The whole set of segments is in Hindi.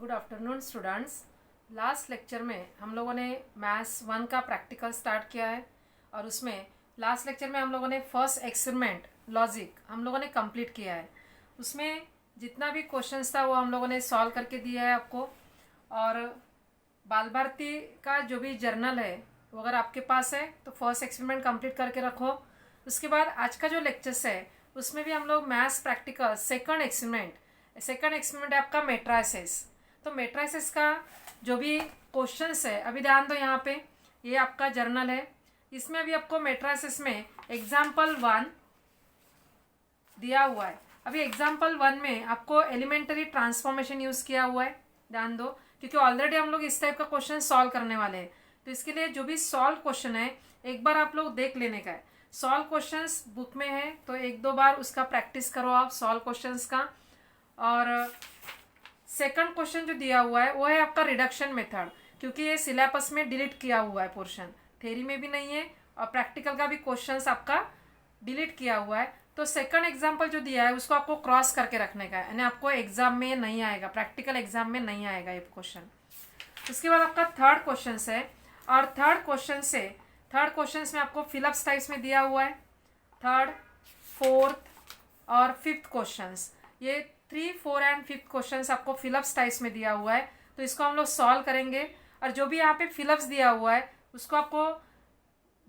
Good afternoon students. Last lecture में हम लोगों ने मैथ्स 1 का प्रैक्टिकल स्टार्ट किया है और उसमें लास्ट लेक्चर में हम लोगों ने फर्स्ट एक्सपेरिमेंट लॉजिक हम लोगों ने कंप्लीट किया है। उसमें जितना भी क्वेश्चंस था वो हम लोगों ने सॉल्व करके दिया है आपको। और बाल भारती का जो भी जर्नल है वो अगर आपके पास है तो फर्स्ट एक्सपेरिमेंट कंप्लीट करके रखो। उसके बाद आज का जो लेक्चर्स है उसमें भी हम लोग मैथ्स प्रैक्टिकल सेकंड एक्सपेरिमेंट है आपका मेट्राइसिस। तो मेट्राइसिस का जो भी क्वेश्चंस है अभी ध्यान दो, यहाँ पे ये आपका जर्नल है। इसमें अभी आपको मेट्राइसिस में एग्जाम्पल 1 दिया हुआ है। अभी एग्जाम्पल 1 में आपको एलिमेंटरी ट्रांसफॉर्मेशन यूज किया हुआ है, ध्यान दो, क्योंकि ऑलरेडी हम लोग इस टाइप का क्वेश्चन सॉल्व करने वाले हैं। तो इसके लिए जो भी सॉल्व क्वेश्चन है एक बार आप लोग देख लेने का है। सॉल्व क्वेश्चंस बुक में है तो एक दो बार उसका प्रैक्टिस करो आप सॉल्व क्वेश्चंस का। और सेकंड क्वेश्चन जो दिया हुआ है वो है आपका रिडक्शन मेथड, क्योंकि ये सिलेबस में डिलीट किया हुआ है पोर्शन, थ्योरी में भी नहीं है और प्रैक्टिकल का भी क्वेश्चंस आपका डिलीट किया हुआ है। तो सेकंड एग्जाम्पल जो दिया है उसको आपको क्रॉस करके रखने का है, यानी आपको एग्जाम में नहीं आएगा, प्रैक्टिकल एग्जाम में नहीं आएगा ये क्वेश्चन। उसके बाद आपका थर्ड क्वेश्चन है और थर्ड क्वेश्चन में आपको फिलअप्स टाइप्स में दिया हुआ है। थर्ड, फोर्थ और फिफ्थ क्वेश्चन, ये 3, 4 एंड 5th क्वेश्चन आपको फिलअप्स टाइप्स में दिया हुआ है। तो इसको हम लोग सॉल्व करेंगे और जो भी यहाँ पे फिलअप्स दिया हुआ है उसको आपको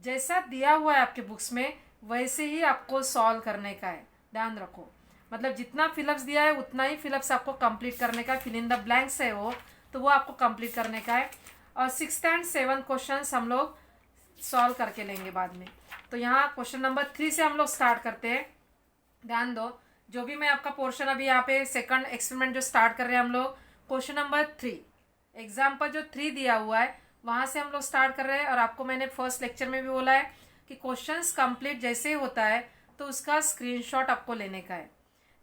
जैसा दिया हुआ है आपके बुक्स में वैसे ही आपको सॉल्व करने का है, ध्यान रखो। मतलब जितना फिलअप्स दिया है उतना ही फिलअप्स आपको कंप्लीट करने का है, फिल इन द ब्लैंक्स है वो, तो वो आपको कंप्लीट करने का है। और 6th एंड 7th क्वेश्चन हम लोग सॉल्व करके लेंगे बाद में। तो यहाँ क्वेश्चन नंबर 3 से हम लोग स्टार्ट करते हैं, ध्यान दो। जो भी मैं आपका पोर्शन अभी यहाँ पे सेकंड एक्सपेरिमेंट जो स्टार्ट कर रहे हैं हम लोग, क्वेश्चन नंबर 3 एग्जाम्पल जो 3 दिया हुआ है वहाँ से हम लोग स्टार्ट कर रहे हैं। और आपको मैंने फर्स्ट लेक्चर में भी बोला है कि क्वेश्चंस कंप्लीट जैसे ही होता है तो उसका स्क्रीनशॉट आपको लेने का है,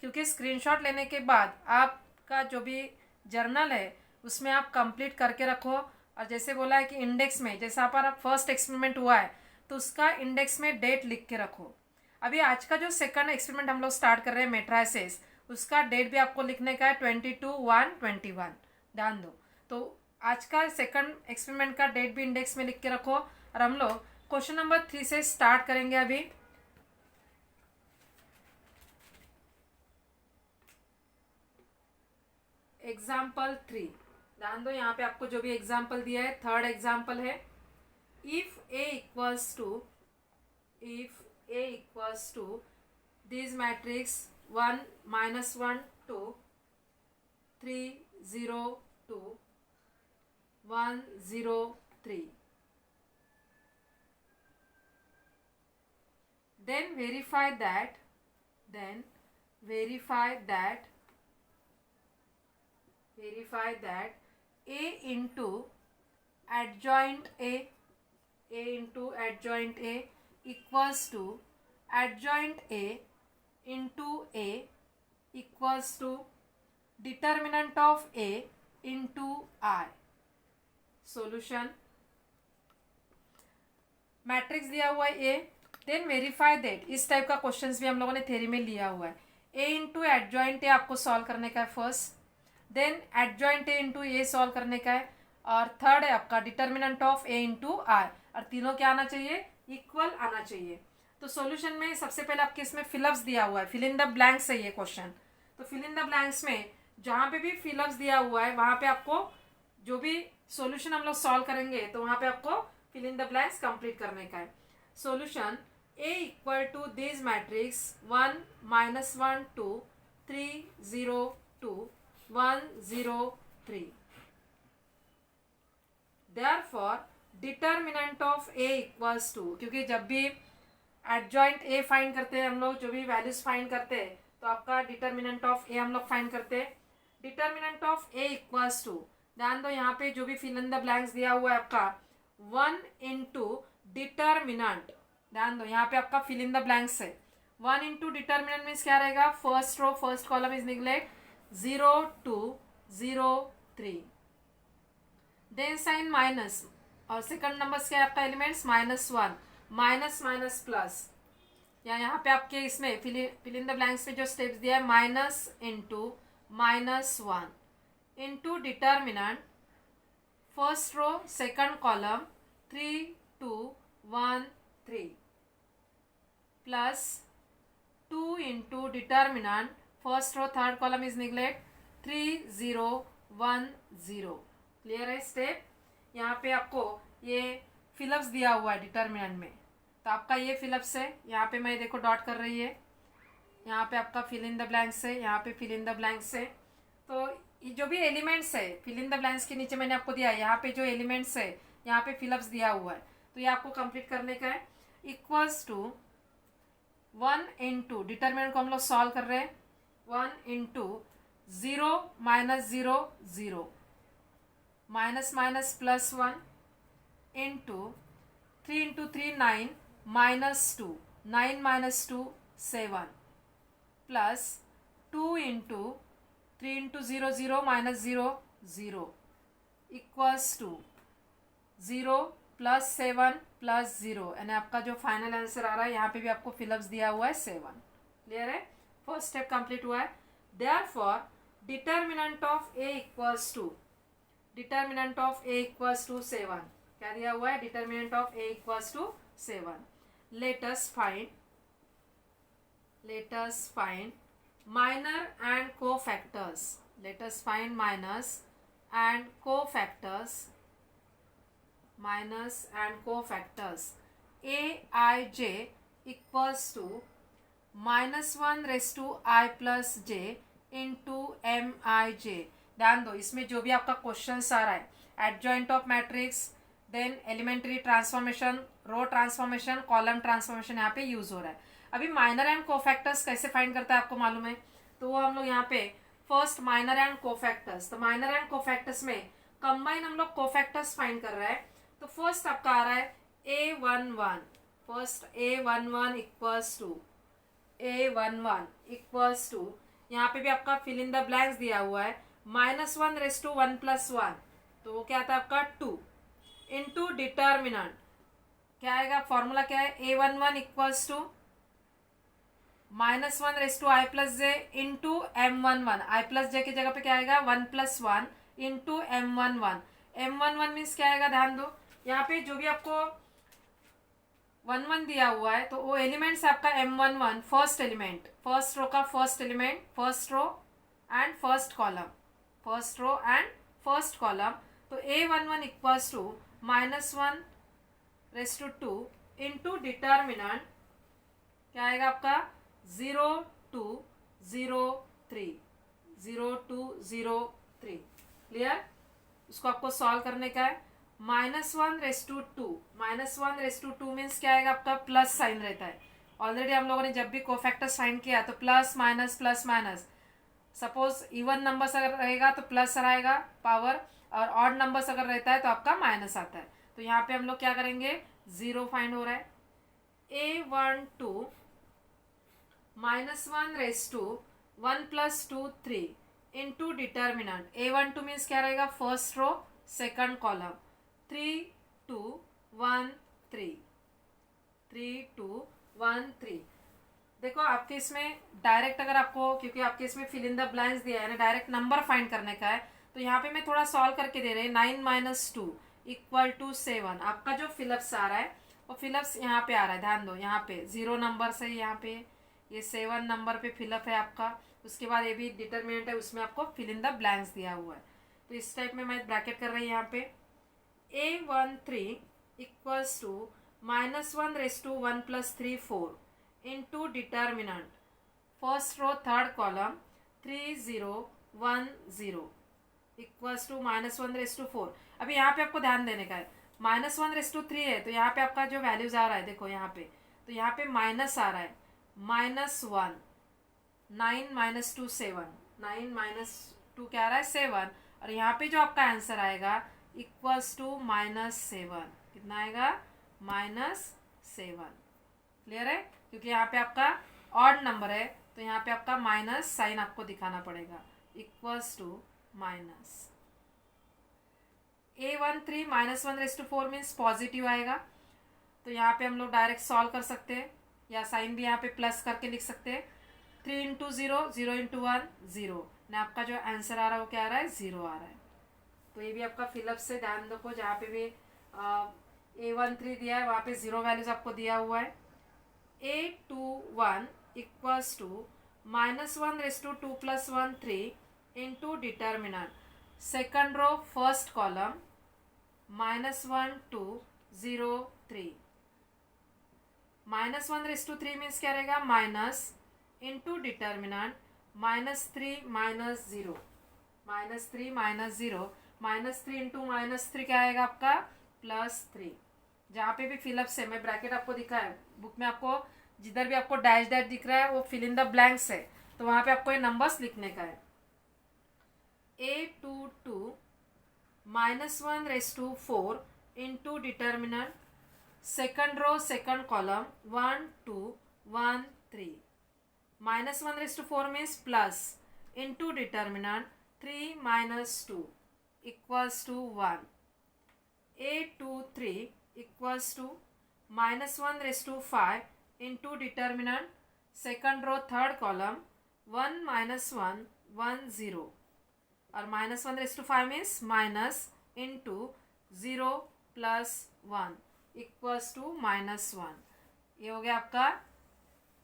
क्योंकि स्क्रीनशॉट लेने के बाद आपका जो भी जर्नल है उसमें आप कंप्लीट करके रखो। और जैसे बोला है कि इंडेक्स में, जैसे आप फर्स्ट एक्सपेरिमेंट हुआ है तो उसका इंडेक्स में डेट लिख के रखो। अभी आज का जो सेकंड एक्सपेरिमेंट हम लोग स्टार्ट कर रहे हैं मेट्राइसिस, उसका डेट भी आपको लिखने का है 22/1/21, ध्यान दो। तो आज का सेकंड एक्सपेरिमेंट का डेट भी इंडेक्स में लिख के रखो। और हम लोग क्वेश्चन नंबर 3 से स्टार्ट करेंगे अभी। एग्जाम्पल 3, ध्यान दो, यहाँ पे आपको जो भी एग्जाम्पल दिया है थर्ड एग्जाम्पल है। If A equals to this matrix 1 -1 2 3 0 2 1 0 3, then verify that a into adjoint a equals to adjoint a into a equals to determinant of a into I। Solution, matrix दिया हुआ है ए, देन वेरीफाई दैट, इस टाइप का क्वेश्चंस भी हम लोगों ने थ्योरी में लिया हुआ है। ए इंटू एडजॉइंट ए आपको सॉल्व करने का है first, then adjoint A into A solve करने का है, और थर्ड है आपका determinant of A into R. और तीनों क्या आना चाहिए? इक्वल आना चाहिए। तो सॉल्यूशन में सबसे पहले आपके इसमें फिलअप्स दिया हुआ है, फिल इन द ब्लैंक्स है ये क्वेश्चन। तो फिल इन द ब्लैंक्स में जहाँ पे भी फिलअप्स दिया हुआ है वहाँ पे आपको जो भी सॉल्यूशन हम लोग सॉल्व करेंगे तो वहाँ पे आपको fill in the blanks complete करने का है। Solution A equal to this matrix 1 -1 2 3 0 2 1 0 3। Therefore determinant of A equals to, क्योंकि जब भी एडजॉइंट A फाइंड करते हैं हम लोग, जो भी वैल्यूज फाइंड करते हैं तो आपका डिटर्मिनेंट ऑफ A हम लोग फाइंड करते हैं। Determinant of A equals to, ध्यान दो यहाँ पे जो भी फिल इन द ब्लैंक्स दिया हुआ है आपका 1 इंटू डिटर्मिनेंट, ध्यान दो यहाँ पे आपका फिल इन द ब्लैंक्स है। 1 इंटू डिटर्मिनेंट मीन्स क्या रहेगा? First row first column is neglect 0 2 0 3, then sign minus, और सेकंड नंबर क्या है आपका एलिमेंट्स -1 माइनस माइनस प्लस, या यहाँ पे आपके इसमें फिल इन द ब्लैंक्स में जो स्टेप्स दिया है minus into -1, into determinant first row second column 3 2 1 3 plus 2 into determinant first row third column is neglect 3 0 1 0. Clear है स्टेप? यहाँ पे आपको ये फिलअप्स दिया हुआ है डिटर्मिनेंट में, तो आपका ये फिलअप्स है। यहाँ पे मैं देखो डॉट कर रही है, यहाँ पे आपका फिल इन द ब्लैंक्स है, यहाँ पे फिल इन द ब्लैंक्स है। तो ये जो भी एलिमेंट्स है फिल इन द ब्लैंक्स के नीचे मैंने आपको दिया है, यहाँ पे जो एलिमेंट्स है यहाँ पे फिलअप्स दिया हुआ है, तो ये आपको कंप्लीट करने का है। इक्वल्स टू 1 इंटू डिटर्मिनेंट को हम लोग सॉल्व कर रहे हैं, 1 into 0 minus 0 0 minus minus plus 1 into 3 into 3 9 minus 2 9 minus 2 7 plus 2 into 3 into 0 0 minus 0 0 equals to 0 plus 7 plus 0, यानी आपका जो फाइनल आंसर आ रहा है यहाँ पे भी आपको फिलअप्स दिया हुआ है 7। क्लियर है? फर्स्ट स्टेप कंप्लीट हुआ है। Therefore determinant of A equals to 7। क्या दिया हुआ है? Determinant of A equals to 7। Let us find minor and cofactors. Let us find minus and cofactors. Aij equals to -1 raised to I plus j into Mij. ध्यान दो, इसमें जो भी आपका क्वेश्चन आ रहा है, adjoint of matrix, then elementary transformation, row transformation, column transformation यहाँ पे यूज हो रहा है। अभी माइनर एंड कोफैक्टर्स कैसे फाइंड करता है आपको मालूम है, तो वो हम लोग यहाँ पे फर्स्ट माइनर एंड कोफैक्टर्स, तो माइनर एंड कोफैक्टर्स में कंबाइन हम लोग कोफैक्टर्स फाइंड कर रहे हैं। तो फर्स्ट आपका आ रहा है A11, first A11 equals to यहाँ पे भी आपका फिल इन द ब्लैंक्स दिया हुआ है, -1 रेज़ टू 1 प्लस 1, तो वो क्या आता है आपका 2 इंटू डिटर्मिनेंट क्या आएगा, फॉर्मूला क्या है, A11 equals to -1 raise to I plus J into M11, I plus J की जगह पे क्या आएगा 1 plus 1 into M11। M11 means क्या आएगा, ध्यान दो यहाँ पे जो भी आपको 1 दिया हुआ है, तो वो एलिमेंट्स आपका M11 first element, first row का first element, first row and first column. तो A11 equals to -1 raise to 2 into determinant क्या आएगा आपका 0 2 0 3। क्लियर? उसको आपको सॉल्व करने का है। -1 रेज़ टू 2 मीन्स क्या आएगा आपका प्लस साइन रहता है। ऑलरेडी हम लोगों ने जब भी कोफैक्टर साइन किया तो plus minus, suppose even numbers अगर रहेगा तो प्लस आएगा पावर, और ऑड नंबर्स अगर रहता है तो आपका माइनस आता है। तो यहाँ पे हम लोग क्या करेंगे, 0 फाइंड हो रहा है। A12 -1 raise to 1 plus 2 3 into determinant A12 means क्या रहेगा, फर्स्ट रो सेकंड कॉलम 3 2 1 3। देखो आपके इसमें डायरेक्ट अगर आपको, क्योंकि आपके इसमें फिल इन द ब्लैंक्स दिया है ना, डायरेक्ट नंबर फाइंड करने का है, तो यहाँ पे मैं थोड़ा सॉल्व करके दे रहे हैं। 9 - 2 इक्वल टू 7। आपका जो फिलअप्स आ रहा है वो फिलअप्स यहाँ पे आ रहा है, ध्यान दो यहाँ पे 0 नंबर से यहाँ पे ये 7 नंबर पे फिलअप है आपका। उसके बाद ये भी डिटर्मिनेंट है, उसमें आपको फिल इन द ब्लैंक्स दिया हुआ है। तो इस टाइप में मैं ब्रैकेट कर रही हूँ यहाँ पे। A13 equals to -1 raise to 1 plus 3 4 into determinant first row third column 3 0 1 0 equals to -1 raise to 4। अभी यहाँ पे आपको ध्यान देने का है, -1 रेज़ टू 3 है, तो यहाँ पे आपका जो वैल्यूज आ रहा है देखो यहाँ पे, तो यहाँ पे माइनस आ रहा है, -1 9 - 2 7, 9 - 2 क्या आ रहा है 7, और यहाँ पे जो आपका आंसर आएगा इक्वल्स टू -7। कितना आएगा, -7। क्लियर है? क्योंकि यहाँ पे आपका ऑड नंबर है, तो यहाँ पे आपका माइनस साइन आपको दिखाना पड़ेगा, equals to minus. A13 -1 raise to 4 means positive आएगा, तो यहाँ पे हम लोग डायरेक्ट सॉल्व कर सकते हैं, या साइन भी यहाँ पे प्लस करके लिख सकते हैं। 3 × 0 0 × 1 0, ना आपका जो आंसर आ रहा है वो क्या आ रहा है, 0 आ रहा है। तो ये भी आपका फिलअप से ध्यान रखो, जहाँ पे भी A13 दिया है वहाँ पे 0 वैल्यूज आपको दिया हुआ है। A21 equals to -1 + 1 3 into determiner second row first column -1 2 0 3। -1 3 means क्या रहेगा, माइनस इंटू डिटर्मिनेंट -3 -0, -3 -0 इंटू -3 क्या आएगा आपका, +3। जहाँ पे भी फिलअप से मैं ब्रैकेट आपको दिखा है बुक में, आपको जिधर भी आपको डैश डैश दिख रहा है वो फिल इन द ब्लैंक्स है, तो वहाँ पे आपको ये नंबर्स लिखने का है। A22 -1 into determinant second row second column 1 2 1 3। -1 means plus into determinant 3 - 2 equals to 1। A23 equals to -1 into determinant second row third column 1 -1 1 0, और -1 means minus into 0 + 1 equals to -1। ये हो गया आपका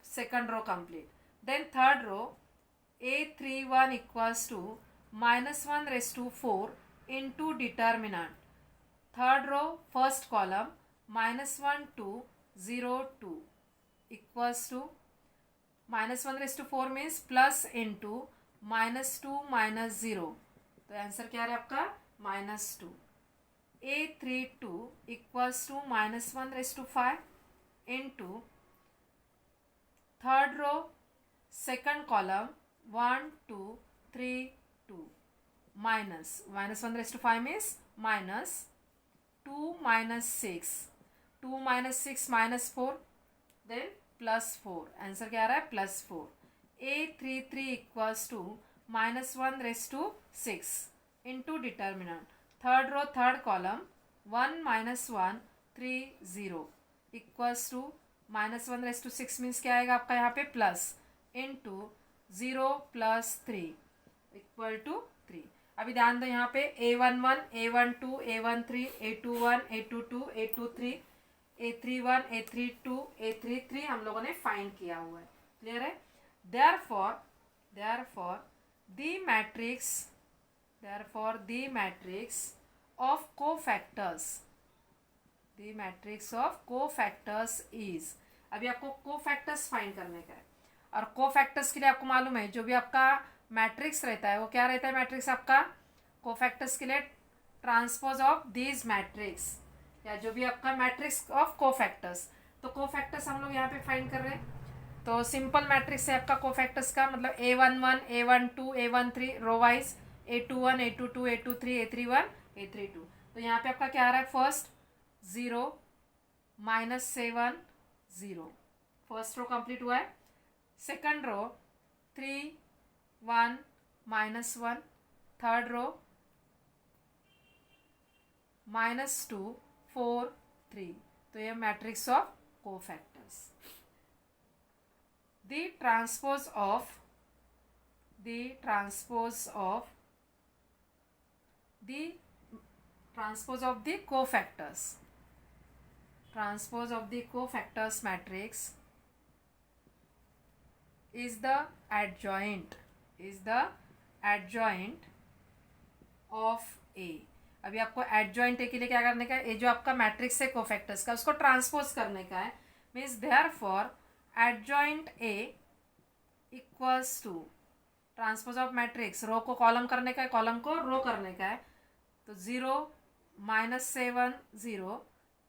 second row complete. Then third row A31 equals to -1 into determinant third row first column -1 2 0 2 equals to -1 means plus into -2 -0, तो आंसर क्या है आपका -2। A32 equals to -1 into third row second column 1 2 3 2 -1 means -2 -6 2 -6 -4, then +4, answer क्या आ रहा है +4। A33 equals to -1 into determinant third row third column 1 -1 3 0 equals to -1 means क्या आएगा आपका यहाँ पे प्लस इंटू 0 + 3 इक्वल टू 3। अभी ध्यान दो यहाँ पे A11 A12 A13 A21 A22 A23 A31 A32 A33 हम लोगों ने फाइंड किया हुआ है, क्लियर है। therefore the matrix of cofactors is, अभी आपको कोफैक्टर्स फाइंड करने का है, और कोफैक्टर्स के लिए आपको मालूम है जो भी आपका मैट्रिक्स रहता है वो क्या रहता है, मैट्रिक्स आपका कोफैक्टर्स के लिए ट्रांसपोज ऑफ दीज मैट्रिक्स, या जो भी आपका मैट्रिक्स ऑफ कोफैक्टर्स। तो कोफैक्टर्स हम लोग यहाँ पे फाइंड कर रहे हैं, तो सिंपल मैट्रिक्स है आपका कोफैक्टर्स का, मतलब A11 A12 A13 row wise A21 A22 A23 A31 A32। तो यहाँ पे आपका क्या आ रहा है, फर्स्ट 0 -7 0, फर्स्ट रो कंप्लीट हुआ है। Second row 3 1 -1, third row -2 4 3। तो ये matrix of cofactors. The transpose of the cofactors matrix is the adjoint of A। अभी आपको एडजॉइंट ए के लिए क्या करने का है, ये जो आपका मैट्रिक्स है कोफैक्टर्स का उसको ट्रांसपोज करने का है, means therefore adjoint A equals to transpose of matrix, row को कॉलम करने का है कॉलम को रो करने का है, तो 0 -7 0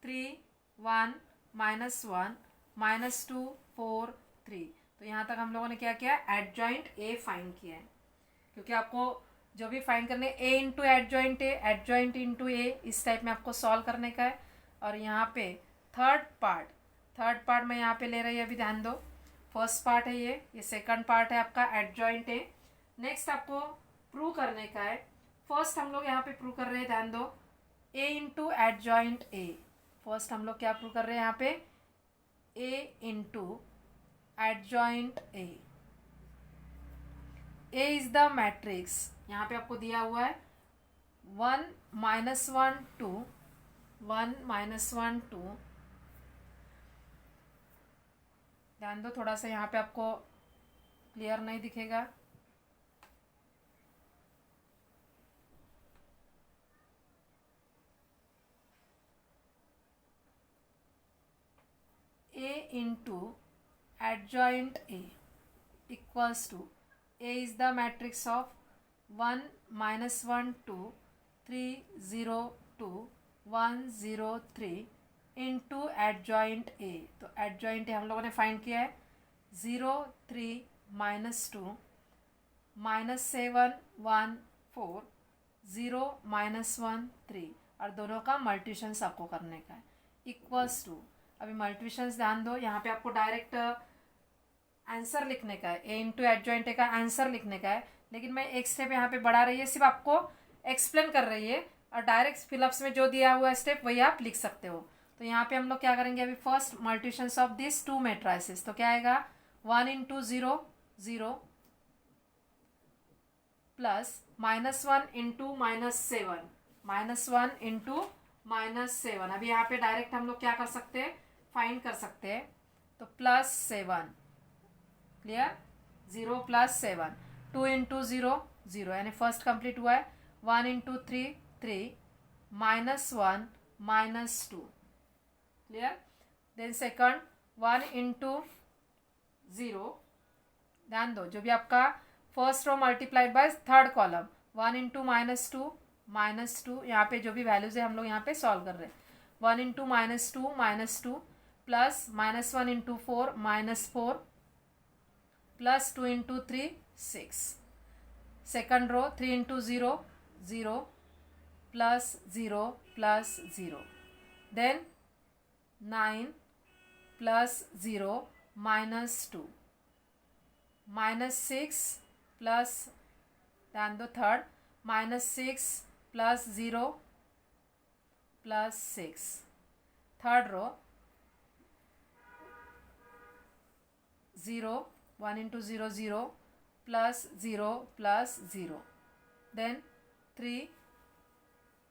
3 1 -1 -2 4 3। तो यहाँ तक हम लोगों ने क्या किया, एडजॉइंट ए फाइंड किया है, क्योंकि आपको जो भी फाइंड करने A into adjoint A adjoint into A इस टाइप में आपको सॉल्व करने का है। और यहाँ पे थर्ड पार्ट में यहाँ पे ले रही है, अभी ध्यान दो, फर्स्ट पार्ट है ये सेकंड पार्ट है आपका एडजॉइंट ए। नेक्स्ट आपको प्रूव करने का है, फर्स्ट हम लोग यहाँ पे प्रूव कर रहे हैं, ध्यान दो, A into adjoint A. First हम लोग क्या प्रूव कर रहे हैं यहाँ पे, A into adjoint A. A is the matrix, यहाँ पे आपको दिया हुआ है 1 -1 2 1 -1 2। ध्यान दो, थोड़ा सा यहाँ पे आपको क्लियर नहीं दिखेगा। A into adjoint A equals to, A is the matrix of 1 -1 2 3 0 2 1 0 3 into adjoint ए। तो एडजॉइंट ए हम लोगों ने फाइंड किया है 0 3 -2 -7 1 4 0 -1 3, और दोनों का मल्टीप्लिकेशन आपको करने का है इक्वल्स टू। अभी मल्टीप्लिकेशन ध्यान दो, यहाँ पे आपको डायरेक्ट आंसर लिखने का है, ए इंटू एडजॉइंट ए का आंसर लिखने का है, लेकिन मैं एक स्टेप यहाँ पे बढ़ा रही है, सिर्फ आपको एक्सप्लेन कर रही है, और डायरेक्ट फिलअप्स में जो दिया हुआ स्टेप वही आप लिख सकते हो। तो यहाँ पे हम लोग क्या करेंगे, अभी first multiplication of this to matrices, तो क्या आएगा 1 इंटू 0 0 प्लस -1 इंटू -7 -1 इंटू -7। अभी यहाँ पे डायरेक्ट हम लोग क्या कर सकते हैं, फाइंड कर सकते हैं, तो +7, क्लियर, 0 + 7 2 इंटू 0 0, यानी फर्स्ट कंप्लीट हुआ है 1 into 3 3 -1 -2, clear. Then second 1 into 0, ध्यान दो, जो भी आपका first row multiplied by third column 1 into -2 यहाँ पे जो भी वैल्यूज है हम लोग यहाँ पे सॉल्व कर रहे हैं, 1 into -2 plus -1 into 4 -4 plus 2 into 3 6। Second row 3 into 0 0 plus 0 plus 0, then 9 plus 0 -2 -6 plus, ध्यान दो third, -6 plus 0 plus 6, third row 0 1 into 0 0 plus 0 plus 0, then 3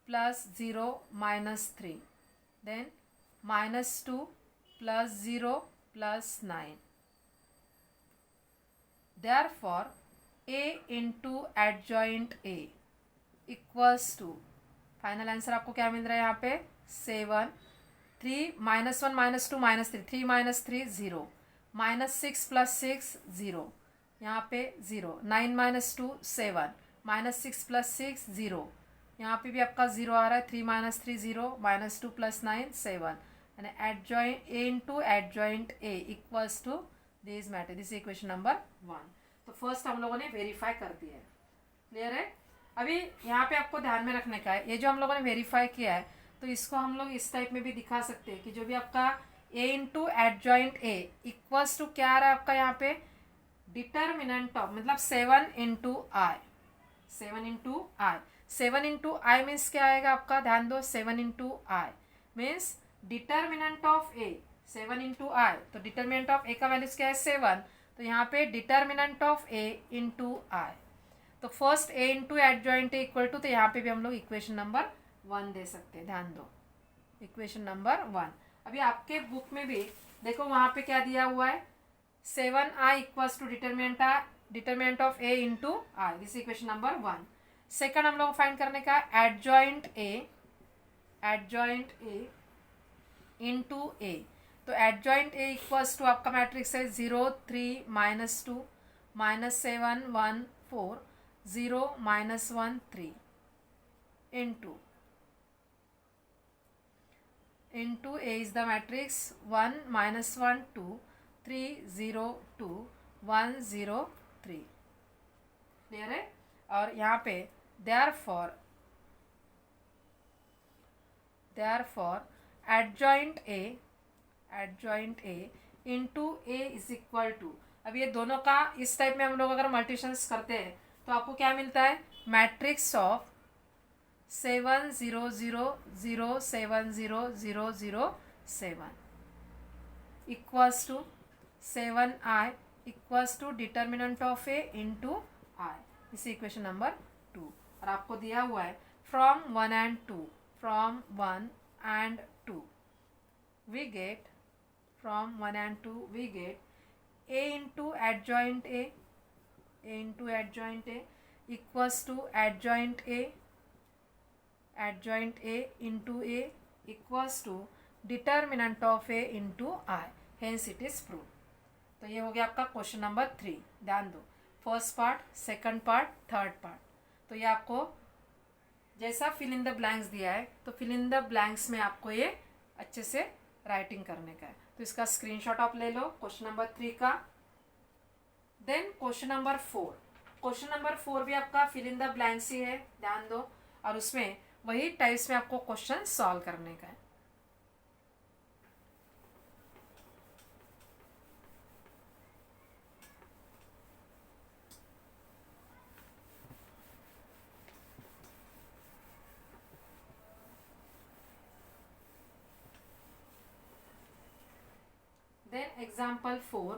plus 0 -3, then -2 plus 0 plus 9। Therefore A into adjoint A equals to, final answer आपको क्या मिल रहा है यहाँ पे 7 3 -1 -2 -3 3 -3 0 -6 प्लस 6 0, यहाँ पे 0 9 -2 7 -6 प्लस 6 0, यहाँ पे भी आपका 0 आ रहा है 3 -3 0 -2 प्लस 9 7, यानी adjoint A into adjoint A equals to this matter, this equation number 1। तो फर्स्ट हम लोगों ने वेरीफाई कर दिया है, क्लियर है। अभी यहाँ पे आपको ध्यान में रखने का है, ये जो हम लोगों ने वेरीफाई किया है तो इसको हम लोग इस टाइप में भी दिखा सकते हैं कि जो भी आपका A into adjoint A equals to क्या आ रहा है आपका यहाँ पे डिटर्मिनेंट ऑफ, मतलब 7 into I 7 into I 7 into I means क्या आएगा आपका, ध्यान दो 7 into I means determinant of A 7 into I, तो डिटर्मिनेंट ऑफ ए का वैल्यूज क्या है 7, तो यहाँ पे determinant of A into I, तो first A into adjoint A equal to, तो यहाँ पे भी हम लोग इक्वेशन नंबर 1 दे सकते हैं, ध्यान दो इक्वेशन नंबर 1। अभी आपके बुक में भी देखो वहाँ पे क्या दिया हुआ है 7i equals to determinant of A into I, this equation number 1। Second हम लोग फाइंड करने का एडजॉइंट ए इंटू ए, तो एडजॉइंट ए इक्वल्स टू आपका मैट्रिक्स है 0 3 -2 -7 1 4 0 -1 3 into A is the matrix 1 -1 2 3 0 2 1 0 3, clear है। और यहाँ पे therefore adjoint A into A is equal to, अब ये दोनों का इस टाइप में हम लोग अगर मल्टीप्लिकेशन करते हैं तो आपको क्या मिलता है, matrix of 7 0 0 0 7 0 0 0 7 equals to 7i equals to determinant of A into I, इसी इक्वेशन नंबर 2। और आपको दिया हुआ है from 1 and 2, from 1 and 2 we get, from 1 and 2 we get a into adjoint a into adjoint a equals to adjoint a into a equals to determinant of a into I, hence it is proved। तो ये हो गया आपका क्वेश्चन नंबर 3। ध्यान दो, first part, second part, third part. तो ये आपको जैसा फिल इन द ब्लैंक्स दिया है तो फिल इन द ब्लैंक्स में आपको ये अच्छे से राइटिंग करने का है। तो इसका स्क्रीनशॉट आप ले लो क्वेश्चन नंबर 3 का। Then question number 4, question number 4 भी आपका फिल इन द ब्लैंक्स ही है, ध्यान दो। और उसमें वही टाइप्स में आपको क्वेश्चन सॉल्व करने का है। Then example 4,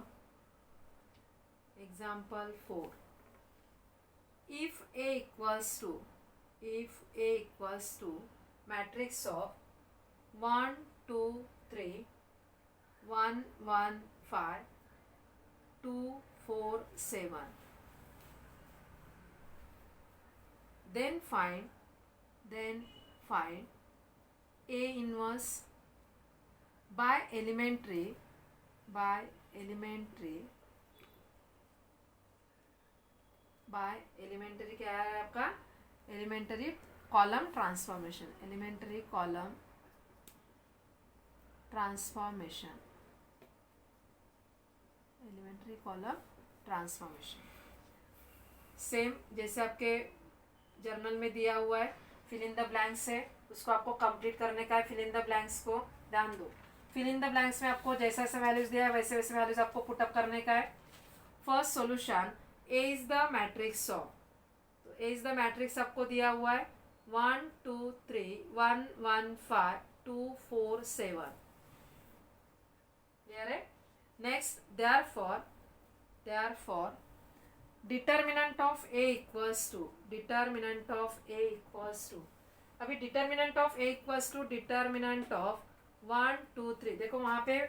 if A equals to matrix of 1 2 3 1 1 5 2 4 7, then find A inverse by elementary क्या है आपका, एलिमेंट्री कॉलम ट्रांसफॉर्मेशन, सेम जैसे आपके जर्नल में दिया हुआ है फिल इन द ब्लैंक्स है, उसको आपको कंप्लीट करने का है। फिल इन द ब्लैंक्स को ध्यान दो, फिल इन द ब्लैंक्स में आपको जैसा जैसा वैल्यूज दिया है वैसे वैसे वैल्यूज आपको पुटअप करने का है। First solution, A is the matrix of, तो ए इज द मैट्रिक्स आपको दिया हुआ है 1 2 3 1 1 5 2 4 7, क्लियर है। Next, therefore determinant of A equals to, अभी determinant of A equals to determinant of 1 2 3। देखो वहाँ पे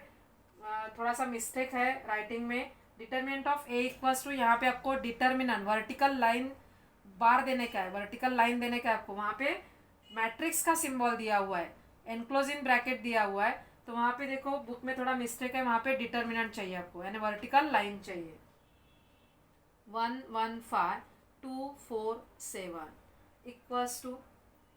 थोड़ा सा मिस्टेक है राइटिंग में। Determinant of A equals to, यहाँ पे आपको डिटर्मिनेंट वर्टिकल लाइन बार देने का है, वर्टिकल लाइन देने का है आपको। वहाँ पे मैट्रिक्स का सिंबल दिया हुआ है, एनक्लोज इन ब्रैकेट दिया हुआ है, तो वहाँ पे देखो बुक में थोड़ा मिस्टेक है, वहाँ पे डिटर्मिनेंट चाहिए आपको, यानी वर्टिकल लाइन चाहिए। 1 1 5 2 4 7 इक्वल्स टू,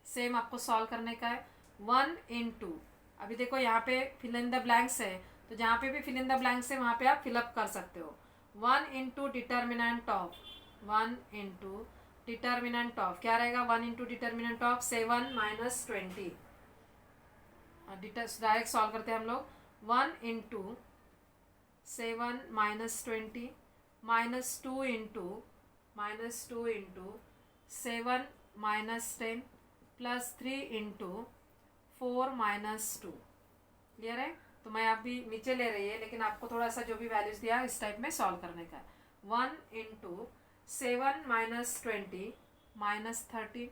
सेम आपको सॉल्व करने का है 1 into, अभी देखो यहाँ पे फिल इन द ब्लैंक्स है, तो जहाँ पे भी फिल इन द ब्लैंक्स है वहाँ पे आप फिलअप कर सकते हो। 1 into डिटर्मिनेंट ऑफ, क्या रहेगा 1 into determinant of 7 minus 20, direct solve करते हैं हम लोग। 1 into 7 minus 20 minus 2 into 7 minus 10 plus 3 into 4 minus 2, clear है। तो मैं अभी नीचे ले रही है, लेकिन आपको थोड़ा सा जो भी वैल्यूज दिया इस टाइप में सॉल्व करने का है। 1 into 7 minus 20 minus 30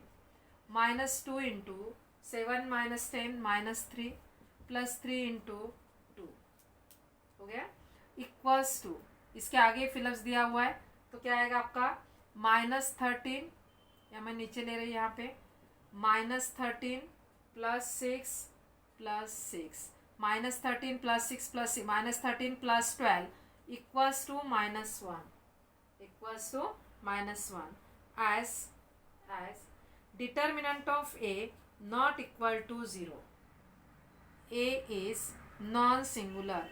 minus 2 into 7 minus 10 minus 3 plus 3 into 2, हो गया। इक्वल्स टू, इसके आगे फिलअप्स दिया हुआ है, तो क्या आएगा आपका -13, या मैं नीचे ले रही यहाँ पे -13 plus 6 plus 6 -13 plus 6 plus -13 plus 12 equals to -1, as determinant of A not equal to 0, A is non-singular,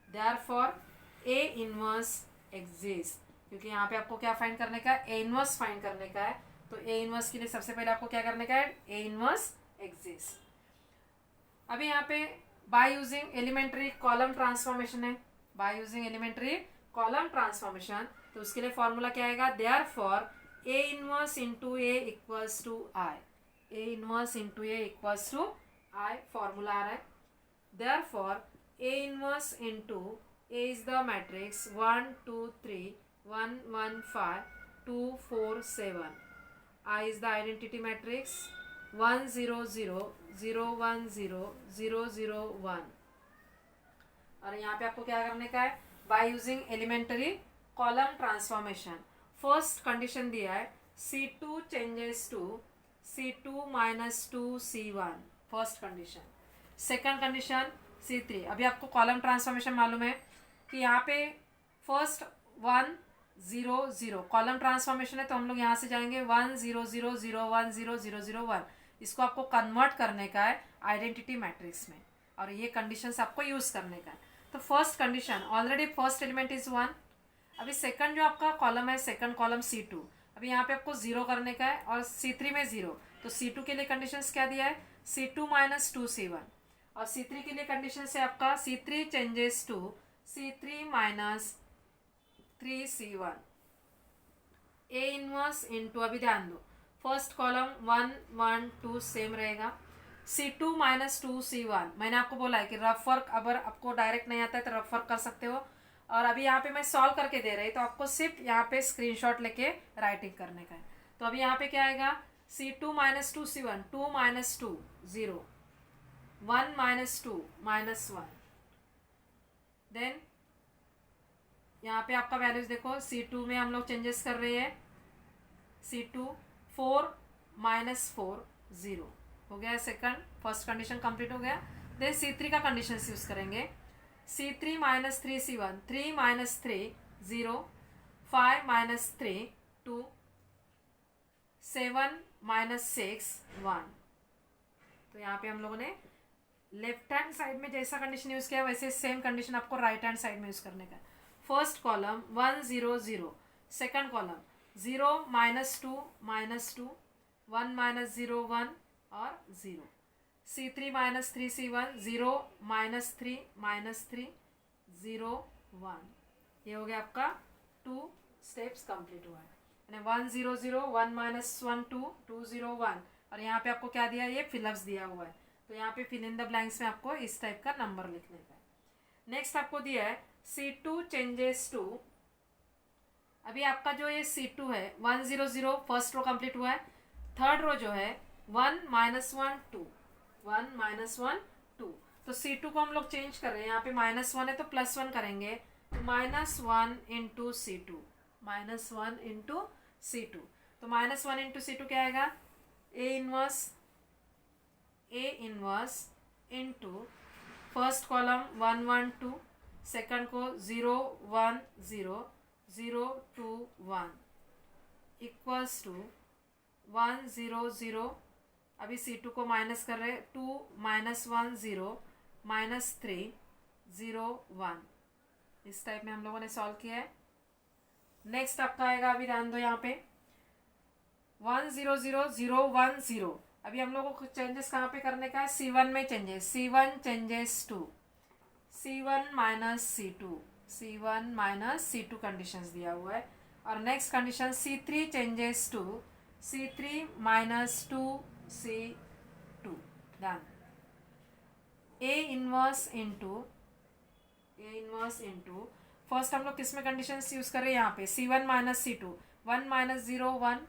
therefore A inverse exists, क्योंकि यहाँ पे आपको क्या फाइंड करने का है, ए इनवर्स फाइंड करने का है। तो ए इनवर्स के लिए सबसे पहले आपको क्या करने का है, ए इनवर्स एग्जिस्ट। अभी यहाँ पे by using elementary column transformation है, तो उसके लिए फॉर्मूला क्या आएगा, therefore A inverse into A equals to I, formula आ रहा है। Therefore A inverse into A is the matrix 1 2 3 1 1 5 2 4 7. I is the identity matrix 1 0 0 0 1 0 0 0 1. और यहाँ पे आपको क्या करने का है, by using elementary column transformation. First condition दिया है C2 changes to C2 minus 2 C1, first condition. Second condition C3. अभी आपको कॉलम ट्रांसफॉर्मेशन मालूम है कि यहाँ पे फर्स्ट 1 0 0 कॉलम ट्रांसफॉर्मेशन है, तो हम लोग यहाँ से जाएंगे 1 0 0 0 1 0 0 0 1. इसको आपको कन्वर्ट करने का है आइडेंटिटी मैट्रिक्स में, और ये कंडीशंस आपको यूज़ करने का है. तो first condition already first element is 1. अभी सेकंड जो आपका कॉलम है, सेकंड कॉलम C2, अभी यहाँ पे आपको 0 करने का है, और C3 में 0. तो C2 के लिए कंडीशंस क्या दिया है, C2 माइनस 2 C1. और C3 के लिए कंडीशन है आपका C3 changes to C3 minus 3 C1. A inverse into, अभी ध्यान दो, फर्स्ट कॉलम 1 1 2 सेम रहेगा. C2 माइनस 2 C1, मैंने आपको बोला है कि रफ वर्क अगर आपको डायरेक्ट नहीं आता है तो रफ वर्क कर सकते हो. और अभी यहाँ पे मैं सॉल्व करके दे रही, तो आपको सिर्फ यहाँ पे स्क्रीनशॉट लेके राइटिंग करने का है. तो अभी यहाँ पे क्या आएगा, C2 minus 2 C1, 2 minus 2 0, 1 minus 2 minus 1. Then यहाँ पे आपका वैल्यूज देखो, C2 में हम लोग चेंजेस कर रहे हैं, C2 4 माइनस 4 0 हो गया. सेकंड फर्स्ट कंडीशन कंप्लीट हो गया. देन C3 का कंडीशन यूज करेंगे, C3 minus 3 C1, 3 minus 3 0, 5 minus 3 2, 7 minus 6 1. तो यहाँ पे हम लोगों ने लेफ्ट हैंड साइड में जैसा कंडीशन यूज किया वैसे सेम कंडीशन आपको राइट हैंड साइड में यूज करने का है. First column 1 0 0, second column 0 minus 2 minus 2, 1 minus 0 1 और 0. C3 minus 3 C1, 0 minus 3 minus 3 0 1. ये हो गया आपका 2 स्टेप्स कंप्लीट हुआ है. 1 0 0 1 माइनस 1 2 2 0 1. और यहाँ पे आपको क्या दिया है, ये फिलअप्स दिया हुआ है, तो यहाँ पे फिल इन द ब्लैंक्स में आपको इस टाइप का नंबर लिखने का है. नेक्स्ट आपको दिया है C2 चेंजेस टू, अभी आपका जो ये C2 है 1 0 0 फर्स्ट रो कंप्लीट हुआ है. थर्ड रो जो है 1 माइनस 1 2, 1 माइनस 1 2. तो C2 को हम लोग चेंज कर रहे हैं, यहाँ पे माइनस 1 है तो प्लस 1 करेंगे, तो minus 1 into C2, minus 1 into C2. तो माइनस 1 इंटू C2 क्या आएगा, A inverse into first column 1 1 2, second को 0 1 0 0 2 1 इक्वल्स टू 1 0 0. अभी C2 को माइनस कर रहे, 2 माइनस 1 0 माइनस 3 0 1. इस टाइप में हम लोगों ने सॉल्व किया है. नेक्स्ट आपका आएगा, अभी ध्यान दो यहाँ पे 1 0 0 0 1 0. अभी हम लोगों को चेंजेस कहाँ पे करने का है, C1 में changes, C1 changes to C1 minus C2, C1 minus C2 conditions दिया हुआ है. और next condition C3 changes to C3 minus 2 C2. Done. A inverse into first हम लोग किस में कंडीशन यूज कर रहे हैं, यहाँ पे C1 minus C2, 1 minus 0 1,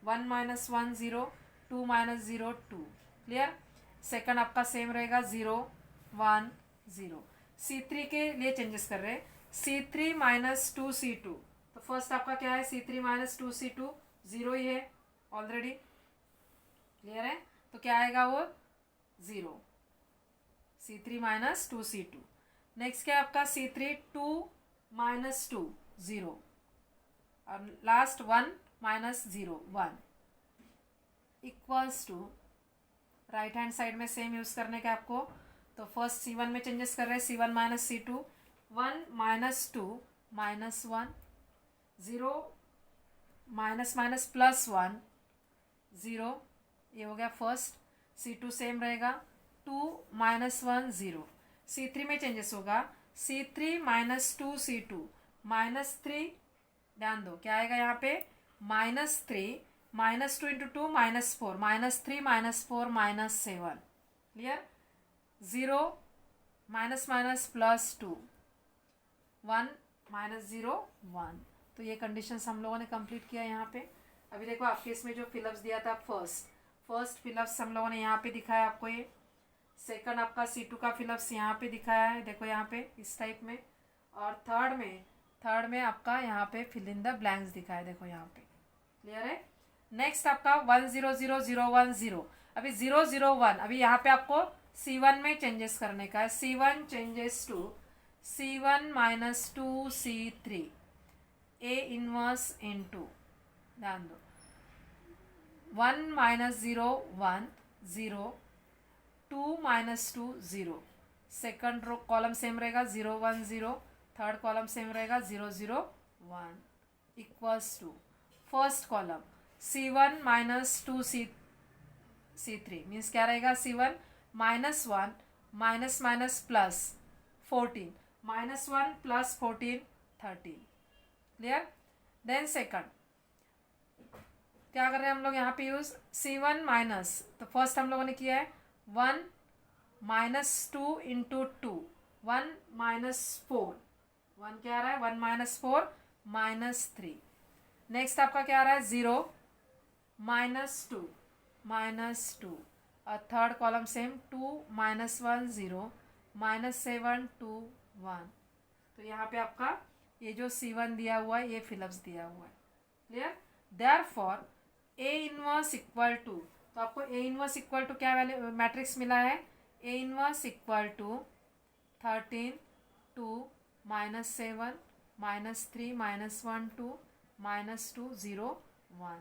1 minus 1 0, 2 minus 0 2. Clear. Second आपका सेम रहेगा 0 1 0. C3 के लिए चेंजेस कर रहे हैं, C3 माइनस 2 C2. तो फर्स्ट आपका क्या है, C3 माइनस 2 C2 0 ही है ऑलरेडी. क्लियर है. तो क्या आएगा वो 0, C3 माइनस 2 C2. नेक्स्ट क्या है आपका C3 2 माइनस 2 0, और last 1 minus 0 1 equals to, right hand side में सेम यूज करने का आपको. तो फर्स्ट C1 में चेंजेस कर रहे हैं, C1 minus C2, 1 minus 2 minus 1 0 minus minus plus 1 0. ये हो गया फर्स्ट. C2 सेम रहेगा, 2 माइनस 1 0. C3 में चेंजेस होगा, C3 माइनस 2 C2 माइनस 3. ध्यान दो क्या आएगा यहाँ पे, minus 3 minus 2 into 2 minus 4, minus 3 minus 4 minus 7. Clear. 0 minus minus plus 2 1 minus 0 1। तो ये कंडीशंस हम लोगों ने कंप्लीट किया यहाँ पे। अभी देखो आपके इसमें जो फिलअप्स दिया था फर्स्ट फिलअप्स हम लोगों ने यहाँ पे दिखाया आपको। ये सेकंड आपका C2 का फिलअप्स यहाँ पे दिखाया है, देखो यहाँ पे इस टाइप में। और थर्ड में आपका यहाँ पे फिल इन द ब्लैंक्स दिखाया, देखो यहाँ पे। क्लियर है। नेक्स्ट आपका 1 0 0 0 1 0। अभी 0 0 1 अभी यहाँ पे आपको C1 में चेंजेस करने का है। C1 changes to C1 minus 2 C3 A inverse into, ध्यान दो, 1 minus 0 1 0 2 minus 2 0। Second row column same रहेगा 0 1 0। थर्ड कॉलम सेम रहेगा 0 0 1 equals to first column C1 minus 2 C3 means क्या रहेगा, C1 minus 1 minus minus plus 14 minus 1 plus 14 13। Clear. Then second क्या कर रहे हैं हम लोग यहाँ पे यूज C1 माइनस, तो फर्स्ट हम लोगों ने किया है 1 माइनस 2 इंटू 2 1 माइनस 4। 1 क्या आ रहा है 1 माइनस 4 माइनस 3। नेक्स्ट आपका क्या आ रहा है 0 माइनस 2 और third column same 2 minus 1 0 minus 7 2 1। तो यहाँ पे आपका ये जो C1 दिया हुआ है ये फिलअप्स दिया हुआ है। Clear. Therefore A inverse equal to, तो आपको A इनवर्स इक्वल टू क्या वैल्यू मैट्रिक्स मिला है, A inverse equal to 13 2 minus 7 minus 3 minus 1 2 minus 2 0 1।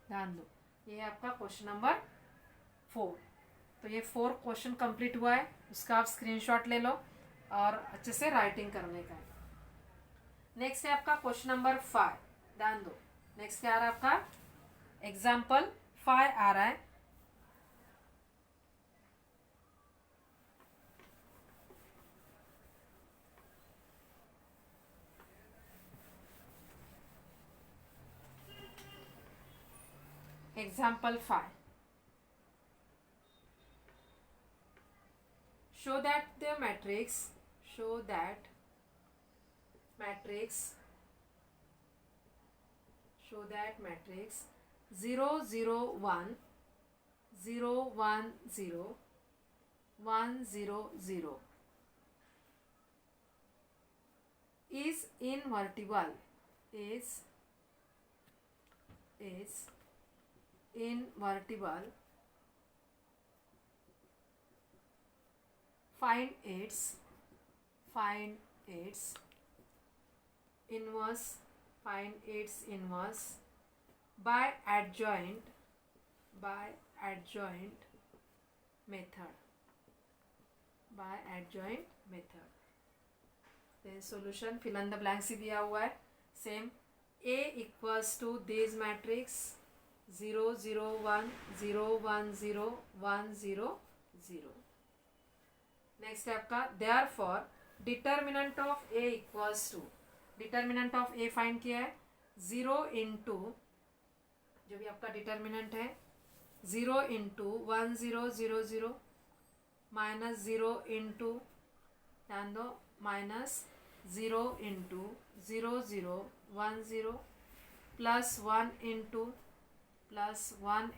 ध्यान दो ये आपका क्वेश्चन नंबर 4। तो ये 4 क्वेश्चन कंप्लीट हुआ है, उसका आप स्क्रीनशॉट ले लो और अच्छे से राइटिंग करने का है। नेक्स्ट है आपका क्वेश्चन नंबर 5। ध्यान दो नेक्स्ट क्या आ रहा है आपका, एग्जाम्पल 5 आ रहा है। Example 5. Show that matrix 0 0 1 0 1 0 1 0 0 is invertible. Find its inverse by adjoint method. Then solution fill in the blanks ही दिया हुआ है same. A equals to this matrix 0 0 1 0 1 0 1 0 0। Next है आपका therefore determinant of A equals to, determinant of A find किया है 0 इंटू, जो भी आपका डिटर्मिनेंट है 0 इंटू 1 0 0 0 माइनस 0 इंटू, ध्यान दो, minus 0 into 0 0 1 0 plus 1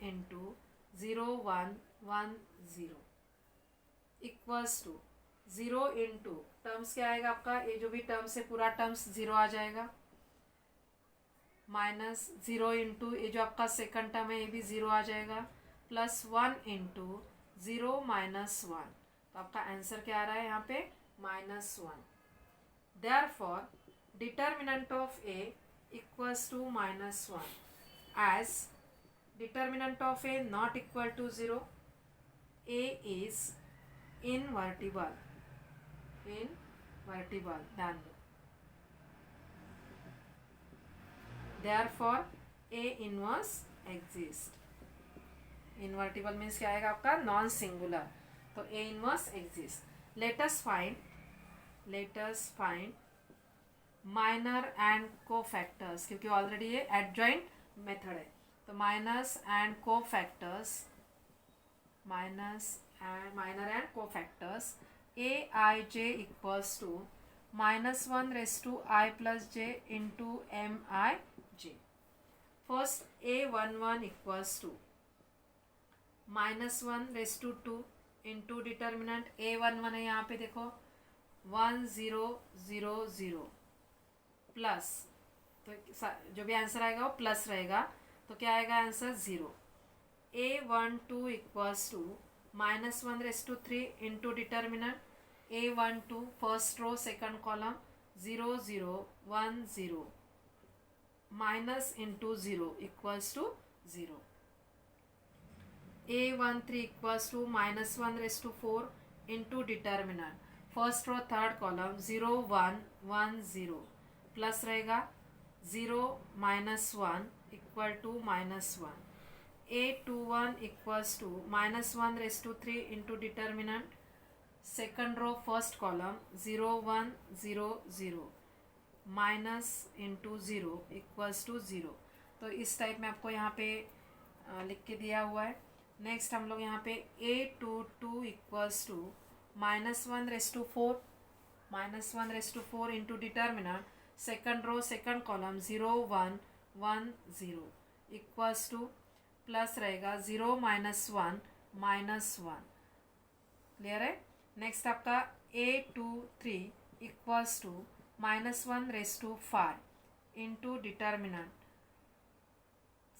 into 0 1 1 0 equals to 0 into, terms क्या आएगा आपका, ये जो भी टर्म्स है पूरा टर्म्स 0 आ जाएगा, माइनस 0 इंटू ये जो आपका सेकंड टर्म है ये भी 0 आ जाएगा, प्लस 1 इंटू 0 माइनस 1। तो आपका आंसर क्या आ रहा है यहाँ पे -1। Therefore determinant of A equals to -1 as determinant of A not equal to 0, A is invertible, ध्यान दो। Therefore A inverse exists. Invertible means क्या आएगा आपका, नॉन सिंगुलर, तो A inverse exist. Let us find minor and cofactors, क्योंकि ऑलरेडी ये एडजॉइंट मेथड है, तो minor and cofactors A I J equals to -1 raise to I plus j into MIj. First A11 equals to -1 raise to 2 into determinant A11 है यहाँ पे देखो 1 0 0 0 प्लस, तो जो भी आंसर आएगा वो प्लस रहेगा, तो क्या आएगा answer 0. A12 equals to -1 raise to 3 into determinant A12 first row second column 0 0 1 0 minus into 0 equals to 0. A13 equals to -1 raise to 4 into determinant first row third column 0 1 1 0 plus रहेगा 0 -1 equal to -1. A21 equals to -1 raise to 3 into determinant second row first column 0 1 0 0 minus into 0 equals to 0. तो इस टाइप में आपको यहाँ पे लिख के दिया हुआ है. नेक्स्ट हम लोग यहाँ पे A22 equals to -1 raise to 4 into determinant second row second column 0 1 1 0 equals to plus रहेगा 0 -1 -1. क्लियर है. नेक्स्ट आपका A23 equals to -1 raise to 5 into determinant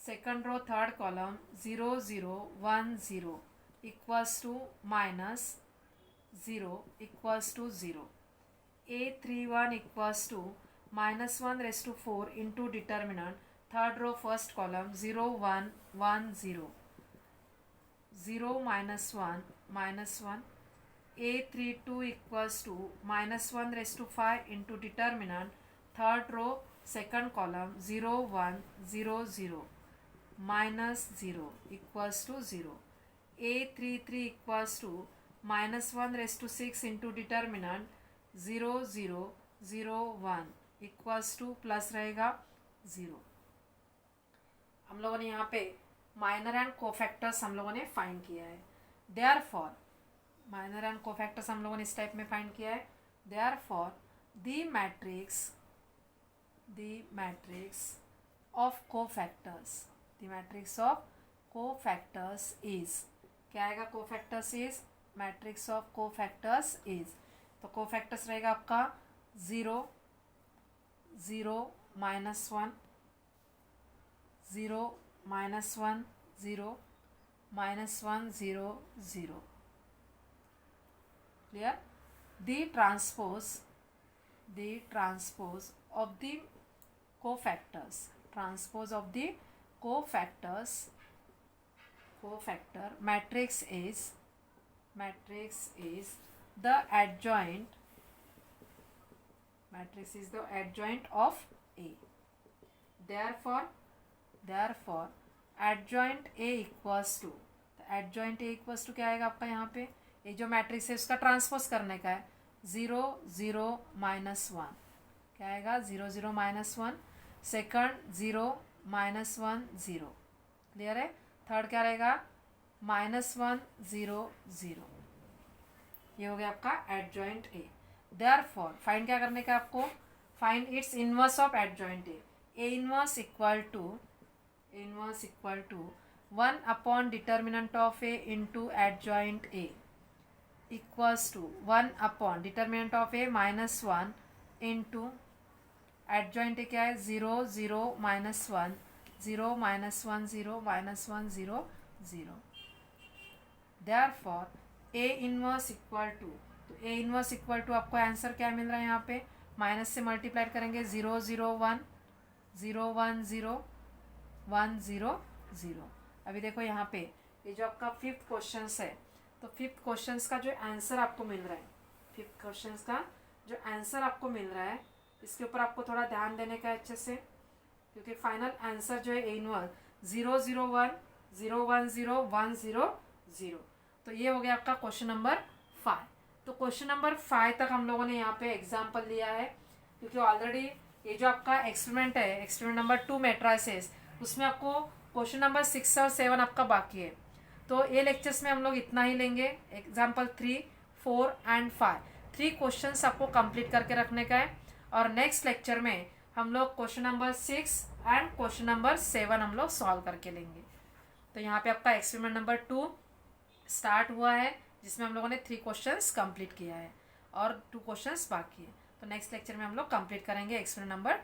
second row third column 0 0 1 0 equals to -0 equals to 0. A31 equals to -1 raise to 4 into determinant third row first column 0 1 1 0 0 -1 -1. A32 equals to -1 raise to 5 into determinant third row second column 0 1 0 0 -0 equals to 0. A33 equals to -1 raise to 6 into determinant 0 0 0 1 equals to plus रहेगा 0. हम लोगों ने यहाँ पे माइनर एंड कोफैक्टर्स हम लोगों ने फाइंड किया है. देयरफॉर माइनर एंड कोफैक्टर्स हम लोगों ने इस टाइप में फाइंड किया है. Therefore the matrix of cofactors is, क्या आएगा cofactors is, matrix of cofactors is, तो कोफैक्टर्स रहेगा आपका 0 0 -1 0 -1 0 -1 0 0. Clear? The transpose of the cofactors, cofactor matrix is the adjoint of A. Therefore adjoint A equals to, adjoint A equals to क्या आएगा आपका यहाँ पे, ये जो मैट्रिक्स है उसका ट्रांसपोज करने का है 0 0 -1, क्या आएगा 0 0 -1. सेकंड 0 -1 0. क्लियर है. थर्ड क्या रहेगा -1 0 0. ये हो गया आपका एडजॉइंट ए. देयरफॉर फाइंड क्या करने का आपको, find its inverse of adjoint A. A inverse equal to 1 upon determinant of A into adjoint A equals to 1 upon determinant of A -1 into adjoint A क्या है 0 0 -1 0 -1 0 -1 0 0. Therefore A inverse equal to, तो ए इनवर्स इक्वल टू आपको आंसर क्या मिल रहा है यहाँ पे, माइनस से मल्टीप्लाई करेंगे 0 0 1 0 1 0 1 0 0. अभी देखो यहाँ पे ये जो आपका फिफ्थ क्वेश्चन है, तो फिफ्थ क्वेश्चन का जो आंसर आपको मिल रहा है, फिफ्थ क्वेश्चन का जो आंसर आपको मिल रहा है, इसके ऊपर आपको थोड़ा ध्यान देने का अच्छे से, क्योंकि फाइनल आंसर जो है ए इनवर्स 0 0 1 0 1 0 1 0 0. तो ये हो गया आपका क्वेश्चन नंबर 5. तो क्वेश्चन नंबर 5 तक हम लोगों ने यहाँ पे एग्जाम्पल लिया है, क्योंकि ऑलरेडी ये जो आपका एक्सपेरिमेंट है, एक्सपेरिमेंट नंबर 2 मैट्राइसेस, उसमें आपको क्वेश्चन नंबर 6 और 7 आपका बाकी है. तो ये लेक्चर्स में हम लोग इतना ही लेंगे. Example 3 4 and 5. 3 क्वेश्चंस आपको कंप्लीट करके रखने का है। और नेक्स्ट लेक्चर में हम लोग question number 6 and question number 7 हम लोग सॉल्व करके लेंगे। तो यहाँ पे आपका एक्सपेरिमेंट नंबर 2 स्टार्ट हुआ है, जिसमें हम लोगों ने 3 क्वेश्चंस कंप्लीट किया है और 2 क्वेश्चंस बाकी है। तो नेक्स्ट लेक्चर में हम लोग कंप्लीट करेंगे एक्सपेरिमेंट नंबर